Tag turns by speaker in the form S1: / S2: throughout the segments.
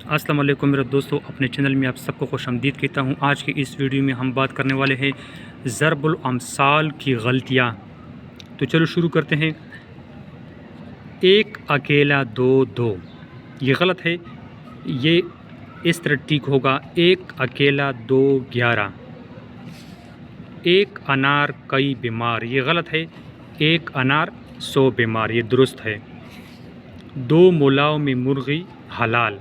S1: अस्सलाम वालेकुम मेरे दोस्तों, अपने चैनल में आप सबको खुश आमदीद कहता हूँ। आज की इस वीडियो में हम बात करने वाले हैं ज़रबुल अमसाल की गलतियाँ। तो चलो शुरू करते हैं। एक अकेला दो दो, ये गलत है। ये इस तरह ठीक होगा, एक अकेला दो 11। एक अनार कई बीमार, ये गलत है। एक अनार 100 बीमार, ये दुरुस्त है। दो मुलाओं में मुर्गी हलाल,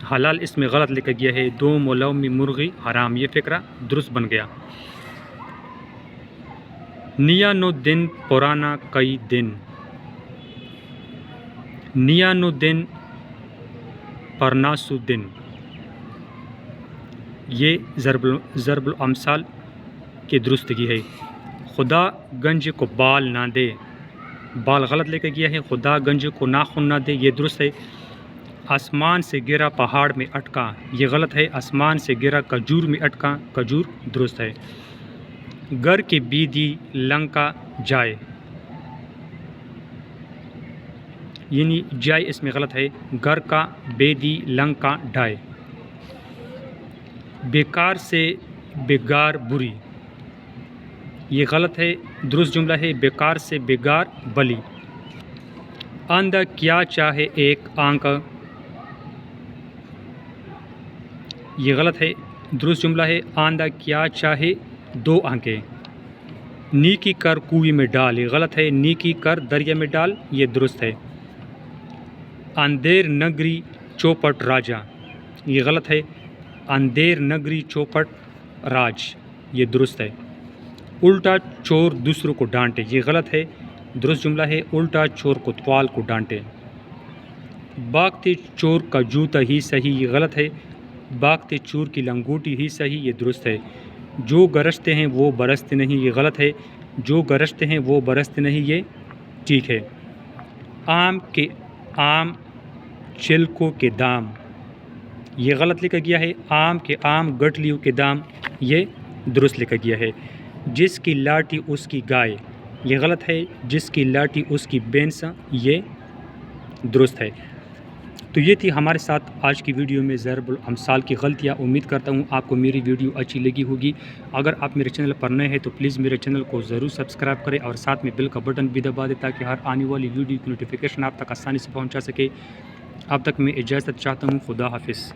S1: हलाल इसमें गलत लिखा गया है। दो मुलाओं में मुर्गी हराम, ये फ़िक्रा दुरुस्त बन गया। 99 दिन पुराना कई दिन, 99 दिन परनासु दिन, ये ज़रबुल अमसाल की दुरुस्तगी है। खुदा गंज को बाल ना दे, बाल गलत लेकर गया है। खुदा गंज को नाखून ना दे, ये दुरुस्त है। आसमान से गिरा पहाड़ में अटका, ये गलत है। आसमान से गिरा खजूर में अटका, खजूर दुरुस्त है। घर की बीदी लंका जाए, यानी जाए इसमें गलत है। घर का बेदी लंका डाए। बेकार से बेगार बुरी, ये गलत है। दुरुस्त जुमला है। बेकार से बेगार बली। अंधा क्या चाहे एक आंख, ये गलत है। दुरुस्त जुमला है। आंधा क्या चाहे दो आंखें। नीकी कर कुएं में डाल, ये गलत है। नीकी कर दरिया में डाल, ये दुरुस्त है। अंधेर नगरी चौपट राजा, ये गलत है। अंधेर नगरी चौपट राज, ये दुरुस्त है। उल्टा चोर दूसरों को डांटे, ये गलत है। दुरुस्त जुमला है। उल्टा चोर कोतवाल को डांटे। भागते चोर का जूता ही सही, ये गलत है। भागते चोर की लंगोटी ही सही, ये दुरुस्त है। जो गरजते हैं वो बरसते नहीं, ये गलत है। जो गरजते हैं वो बरसते नहीं, ये ठीक है। आम चिलकों के दाम, ये गलत लिखा गया है। आम के आम गठलियों के दाम, ये दुरुस्त लिखा गया है। जिसकी लाठी उसकी गाय, ये गलत है। जिसकी लाठी उसकी भैंस, ये दुरुस्त है। तो ये थी हमारे साथ आज की वीडियो में ज़रबुल अमसाल की गलतियाँ। उम्मीद करता हूँ आपको मेरी वीडियो अच्छी लगी होगी। अगर आप मेरे चैनल पर नए हैं तो प्लीज़ मेरे चैनल को ज़रूर सब्सक्राइब करें और साथ में बेल का बटन भी दबा दें ताकि हर आने वाली वीडियो की नोटिफिकेशन आप तक आसानी से पहुँचा सके। अब तक मैं इजाज़त चाहता हूँ। खुदा हाफिज़।